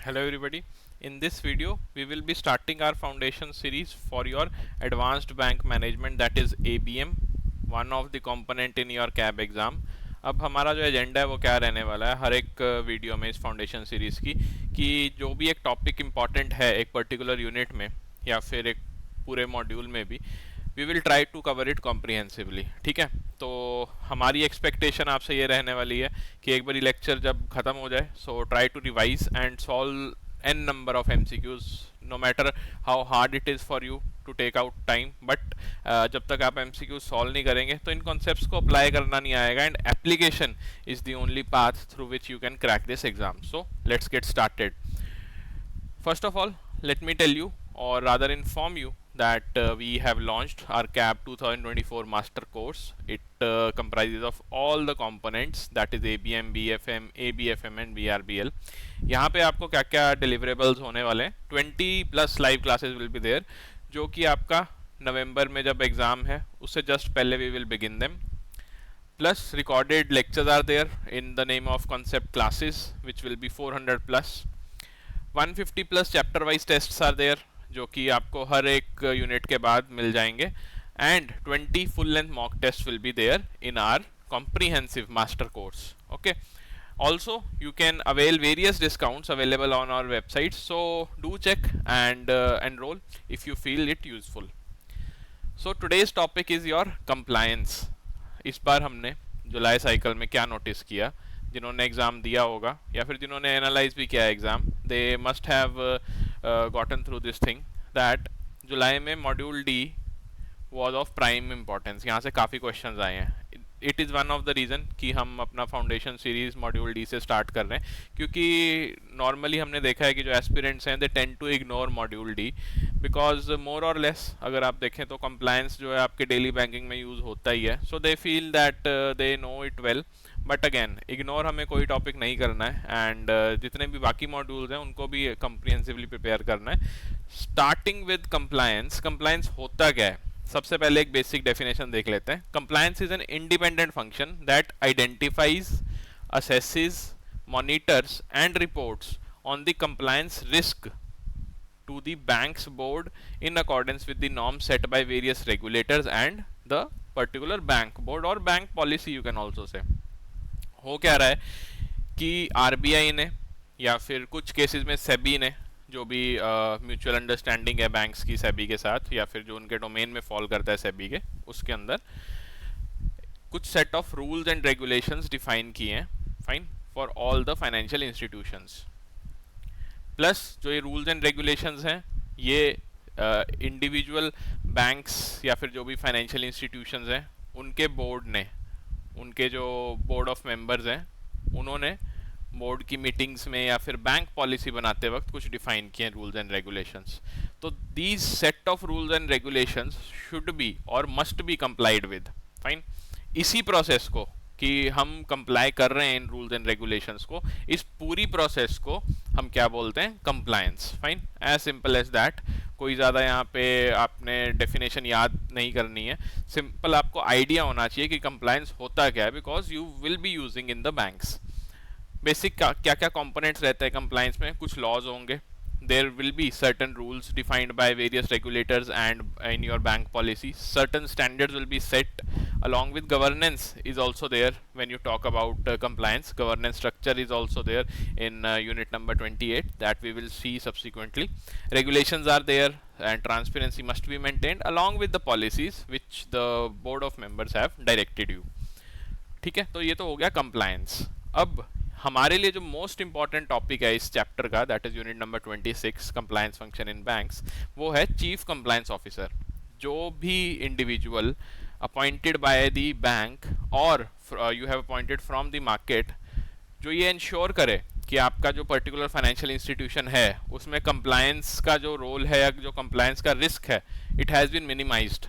Hello everybody. In this video, we will be starting our foundation series for your advanced bank management, that is ABM, one of the component in your CAB exam. अब हमारा जो agenda है वो क्या रहने वाला है हर एक वीडियो में इस फाउंडेशन सीरीज की कि जो भी एक टॉपिक इम्पॉर्टेंट है एक पर्टिकुलर यूनिट में या फिर एक पूरे मॉड्यूल में भी we will try to cover it comprehensively. ठीक है, तो हमारी एक्सपेक्टेशन आपसे ये रहने वाली है कि एक बारी लेक्चर जब ख़त्म हो जाए so try to revise and solve an number of MCQs, no matter how hard it is for you to take out time, but जब तक आप एमसीक्यूज सॉल्व नहीं करेंगे तो इन कॉन्सेप्ट्स को अप्लाई करना नहीं आएगा and application is the only path through which you can crack this exam. So let's get started. First of all, let me tell you or rather inform you that we have launched our CAB 2024 master course. It comprises of all the components, that is ABM, BFM, ABFM and BRBL. यहाँ पे आपको क्या क्या deliverables होने वाले हैं, 20+ live classes will be there, जो कि आपका नवंबर में जब एग्ज़ाम है उससे जस्ट पहले we will begin them. Plus recorded lectures are there in the name of concept classes which will be 400+. 150+ chapter wise tests are there जो कि आपको हर एक यूनिट के बाद मिल जाएंगे and 20 full length mock test will be there in our comprehensive master course. Okay, also you can avail various discounts available on our website, so do check and enroll if you feel it useful. So today's topic is your compliance. इस बार हमने जुलाई cycle में क्या notice किया, जिन्होंने exam दिया होगा या फिर जिन्होंने एनालाइज भी किया exam, they must have gotten through this thing that जुलाई में module D was of prime importance. यहाँ से काफ़ी क्वेश्चंस आए हैं. It is one of the reason कि हम अपना फाउंडेशन सीरीज़ मॉड्यूल डी से स्टार्ट कर रहे हैं, क्योंकि नॉर्मली हमने देखा है कि जो एस्पिरेंट्स हैं they tend to ignore module D because more or less अगर आप देखें तो कंप्लायंस जो है आपके डेली बैंकिंग में यूज़ होता ही है, so they feel that they know it well. But again ignore हमें कोई टॉपिक नहीं करना है एंड जितने भी बाकी मॉड्यूल्स हैं उनको भी कम्प्रिहेंसिवली प्रिपेयर करना है. Starting with compliance. कंप्लायंस होता क्या है, सबसे पहले एक बेसिक डेफिनेशन देख लेते हैं. Compliance is an independent function that identifies, assesses, monitors and reports on the compliance risk to the bank's board in accordance with the norms set by various regulators and the particular bank board or bank policy you can also say. हो क्या रहा है कि RBI ने या फिर कुछ cases में सेबी ने, जो भी म्यूचुअल अंडरस्टैंडिंग है बैंक्स की सेबी के साथ या फिर जो उनके डोमेन में फॉल करता है सेबी के, उसके अंदर कुछ set of rules and regulations define किए हैं, fine, for all the financial institutions. Plus जो ये रूल्स एंड रेगुलेशंस हैं ये इंडिविजुअल बैंक्स या फिर जो भी फाइनेंशियल इंस्टीट्यूशंस हैं उनके बोर्ड ने, उनके जो बोर्ड ऑफ मेंबर्स हैं उन्होंने बोर्ड की मीटिंग्स में या फिर बैंक पॉलिसी बनाते वक्त कुछ डिफाइन किए रूल्स एंड रेगुलेशंस. तो these set of rules and regulations should be और must be complied with, fine. इसी प्रोसेस को कि हम कंप्लाई कर रहे हैं इन रूल्स एंड रेगुलेशंस को, इस पूरी प्रोसेस को हम क्या बोलते हैं, compliance. Fine, as simple as that. कोई ज़्यादा यहाँ पे आपने डेफिनेशन याद नहीं करनी है, सिंपल आपको आइडिया होना चाहिए कि कंप्लायंस होता क्या है, because you will be using in the banks. Basic क्या क्या कंपोनेंट्स रहते हैं कंप्लायंस में, कुछ लॉज होंगे, there will be certain rules defined by various regulators and in your bank policy, certain standards will be set, along with governance is also there. When you talk about compliance, governance structure is also there in unit number 28 that we will see subsequently. Regulations are there and transparency must be maintained along with the policies which the board of members have directed you. ठीक है, तो ये तो हो गया compliance. अब हमारे लिए जो मोस्ट इंपॉर्टेंट टॉपिक है इस चैप्टर का, that is unit number 26, compliance function in banks, वो है चीफ कंप्लायंस ऑफिसर. जो भी individual appointed by the bank और you have appointed from the market, जो ये इंश्योर करे कि आपका जो पर्टिकुलर फाइनेंशियल इंस्टीट्यूशन है उसमें कंप्लायंस का जो रोल है या जो कंप्लायंस का रिस्क है, इट हैज़ बीन मिनिमाइज्ड.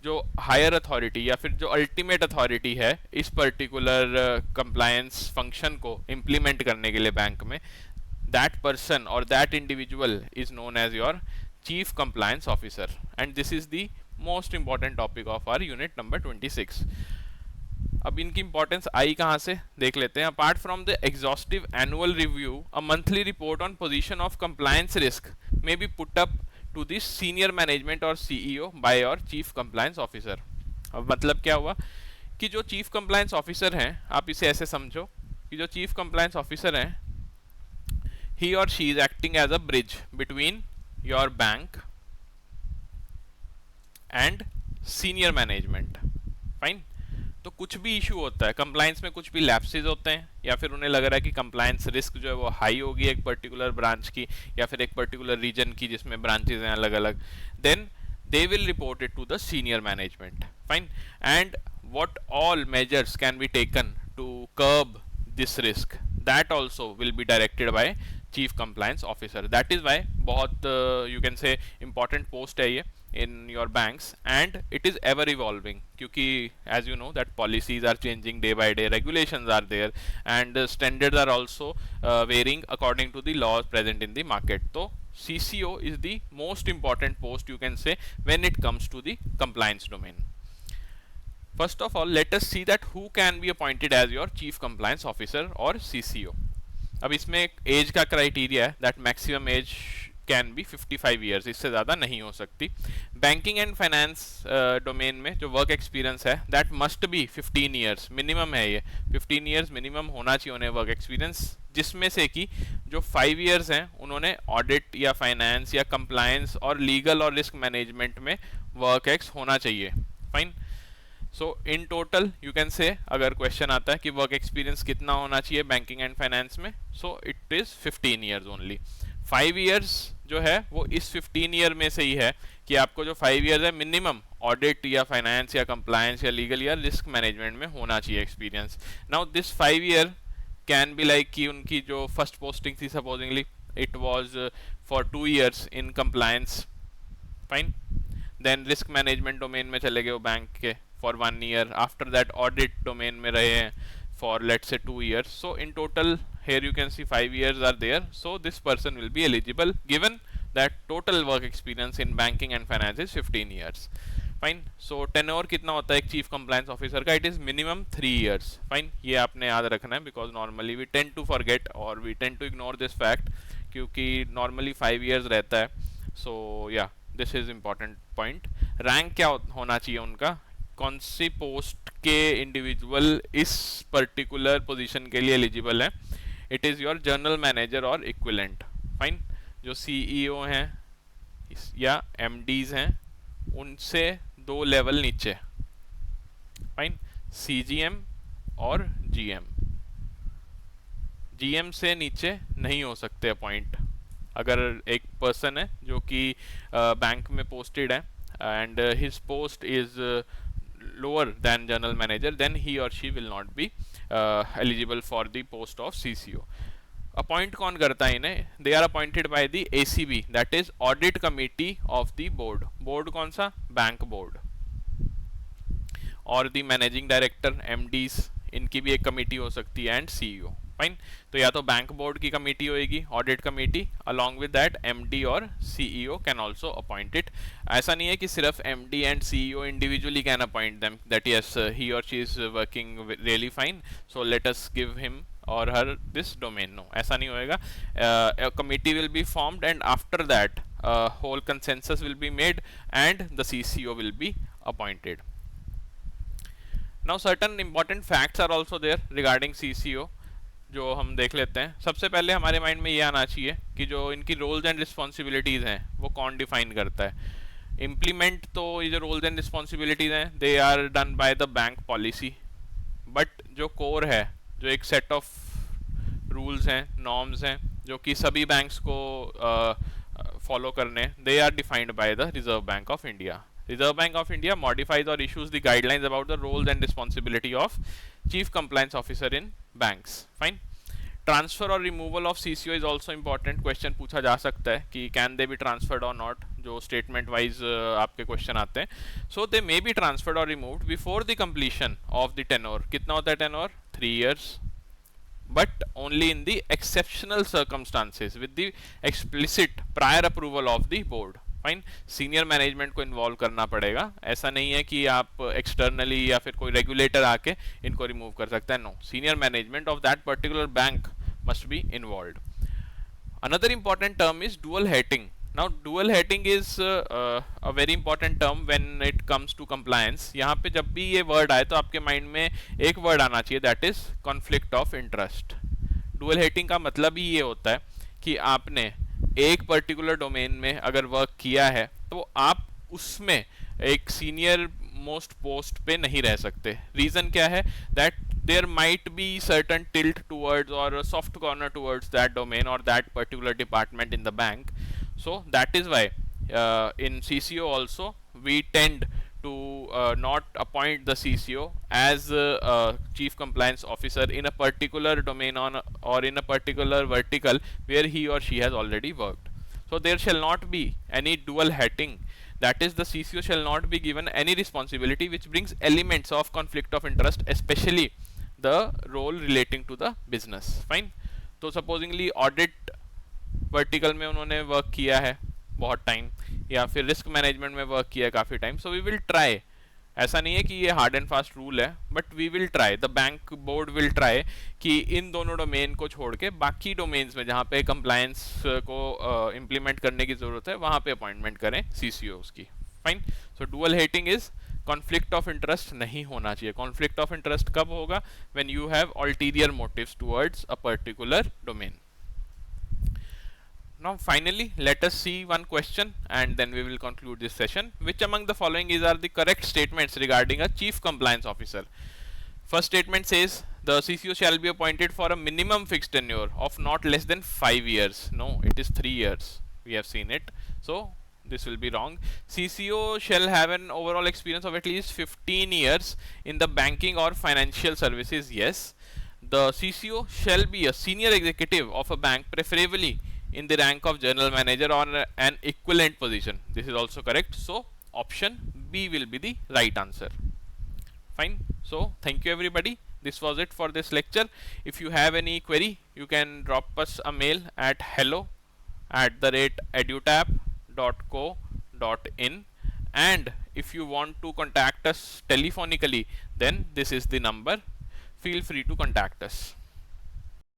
जो हायर अथॉरिटी या फिर जो अल्टीमेट अथॉरिटी है इस पर्टिकुलर कंप्लायंस फंक्शन को इम्प्लीमेंट करने के लिए बैंक में, दैट पर्सन और that individual is known as your chief compliance officer. And this is the most important topic of our unit number 26. अब इनकी इंपॉर्टेंस आई कहाँ से देख लेते हैं. Apart from the exhaustive annual review, a monthly report on position of compliance risk may be put up to this senior management और CEO by our chief compliance officer. अब मतलब क्या हुआ कि जो चीफ कंप्लायंस ऑफिसर हैं, आप इसे ऐसे समझो कि जो चीफ कंप्लायंस ऑफिसर हैं, he or she is acting as a bridge between your bank and senior management. Fine. तो कुछ भी इशू होता है कंप्लायंस में, कुछ भी लैप्सेज होते हैं, या फिर उन्हें लग रहा है कि कंप्लायंस रिस्क जो है वो हाई होगी एक पर्टिकुलर ब्रांच की या फिर एक पर्टिकुलर रीजन की जिसमें ब्रांचेज हैं अलग अलग, then they will report it to the senior management. Fine. And what all measures can be taken to curb this risk, that also will be directed by chief compliance officer. That is why बहुत you can say important post है ये in your banks, and it is ever evolving क्योंकि as you know that policies are changing day by day, regulations are there, and standards are also varying according to the laws present in the market. तो CCO is the most important post you can say when it comes to the compliance domain. First of all, let us see that who can be appointed as your chief compliance officer or CCO. अब इसमें एक as का criteria है, that maximum age can be 55 years, इससे ज़्यादा नहीं हो सकती. बैंकिंग एंड फाइनेंस डोमेन में जो वर्क एक्सपीरियंस है that must be 15 years minimum है. ये 15 ईयर्स मिनिमम होना चाहिए उन्हें वर्क एक्सपीरियंस, जिसमें से कि जो 5 ईयर्स हैं उन्होंने ऑडिट या फाइनेंस या कंप्लायंस और लीगल और रिस्क मैनेजमेंट में वर्क एक्स होना चाहिए. Fine. So in total you can say, अगर क्वेश्चन आता है कि वर्क एक्सपीरियंस कितना होना चाहिए बैंकिंग एंड फाइनेंस में, so it is 15 years only. 5 years जो है वो इस 15 ईयर में से ही है कि आपको जो 5 ईयर्स है मिनिमम ऑडिट या फाइनेंस या कंप्लायंस या लीगल या रिस्क मैनेजमेंट में होना चाहिए experience. Now this 5 year can be like कि उनकी जो फर्स्ट पोस्टिंग थी supposingly it was for 2 years in compliance. Fine. Then risk management domain में चले गए वो बैंक के for 1 year. After that audit domain में रहे हैं for let's say 2 years. So in total here you can see 5 years are there, so this person will be eligible given that total work experience in banking and finance is 15 years. Fine. So tenure कितना होता है एक chief compliance officer का? It is minimum 3 years. Fine. ये आपने याद रखना है because normally we tend to forget or we tend to ignore this fact क्योंकि normally 5 years रहता है. So yeah, this is important point. Rank क्या होना चाहिए उनका? कौन सी पोस्ट के इंडिविजुअल इस पर्टिकुलर पोजीशन के लिए एलिजिबल है? It is your general manager और इक्विलेंट. फाइन. जो सीईओ हैं या एमडीज हैं उनसे 2 लेवल नीचे. फाइन. सीजीएम और जीएम. जीएम से नीचे नहीं हो सकते अपॉइंट. अगर एक पर्सन है जो कि बैंक में पोस्टेड है and his post is lower than general manager, then he or she will not be eligible for the post of CCO. Appoint कौन करता है इन्हें? They are appointed by the ACB, that is Audit Committee of the Board. Board कौन सा? Bank Board. और the Managing Director, MDs, इनकी भी एक कमेटी हो सकती है, and CEO. फाइन. तो या तो बैंक बोर्ड की कमेटी होएगी, audit committee, along with that MD और CEO can also appoint it. ऐसा नहीं है कि सिर्फ MD and CEO individually can appoint them, that yes he और she is working really fine so let us give him और her this domain. No, ऐसा नहीं होएगा. Committee will be formed and after that whole consensus will be made and the CCO will be appointed. Now certain important facts are also there regarding CCO जो हम देख लेते हैं. सबसे पहले हमारे माइंड में ये आना चाहिए कि जो इनकी रोल्स एंड रिस्पॉन्सिबिलिटीज़ हैं वो कौन डिफाइन करता है. इम्प्लीमेंट तो ये जो रोल्स एंड रिस्पॉन्सिबिलिटीज़ हैं they are done by the bank policy, but जो कोर है, जो एक सेट ऑफ रूल्स हैं, नॉर्म्स हैं जो कि सभी बैंक्स को फॉलो करने, they are defined by the Reserve Bank of India. Reserve Bank of India modifies or issues the guidelines about the roles and responsibility of Chief Compliance Officer in banks. Fine. Transfer or removal of CCO is also important. Question पूछा जा सकता है कि can they be transferred or not, जो statement wise आपके question आते हैं. So they may be transferred or removed before the completion of the tenure. कितना होता है tenure? 3 years. But only in the exceptional circumstances with the explicit prior approval of the board. Fine, senior management को involve करना पड़ेगा, ऐसा नहीं है कि आप एक्सटर्नली या फिर कोई रेगुलेटर आके इनको रिमूव कर सकता है, no, senior management of that particular bank must be involved. Another important term is dual heading. Now dual heading is a very important term when it comes to compliance. यहाँ पे जब भी ये word आए तो आपके माइंड में एक word आना चाहिए, that is conflict of interest. Dual heading का मतलब ही ये होता है कि आपने एक पर्टिकुलर डोमेन में अगर वर्क किया है तो आप उसमें एक सीनियर मोस्ट पोस्ट पे नहीं रह सकते. रीजन क्या है? That there might be certain tilt towards or a soft corner towards that domain or that particular department in the bank. So that is why in CCO also we tend to not appoint the CCO as chief compliance officer in a particular domain on or in a particular vertical where he or she has already worked. So there shall not be any dual hatting, that is the CCO shall not be given any responsibility which brings elements of conflict of interest, especially the role relating to the business. Fine. तो supposedly audit vertical में उन्होंने work किया है बहुत time, या फिर risk management में work किया है काफ़ी time, so we will try, ऐसा नहीं है कि ये हार्ड एंड फास्ट रूल है, but we will try, the bank board will try कि इन दोनों डोमेन को छोड़ के बाकी डोमेन्स में जहाँ पे कंप्लायंस को इम्प्लीमेंट करने की ज़रूरत है वहाँ पे अपॉइंटमेंट करें CCOs की. Fine. So dual hatting is conflict of interest नहीं होना चाहिए. कॉन्फ्लिक्ट ऑफ इंटरेस्ट कब होगा? When you have ulterior motives towards a particular domain. Now finally let us see one question and then we will conclude this session. Which among the following are the correct statements regarding a chief compliance officer? First statement says the CCO shall be appointed for a minimum fixed tenure of not less than 5 years. No, it is 3 years. We have seen it. So this will be wrong. CCO shall have an overall experience of at least 15 years in the banking or financial services. Yes. The CCO shall be a senior executive of a bank, preferably in the rank of general manager or an equivalent position. This is also correct. So option B will be the right answer. Fine. So thank you everybody. This was it for this lecture. If you have any query, you can drop us a mail at hello@edutab.co.in, and if you want to contact us telephonically, then this is the number. Feel free to contact us.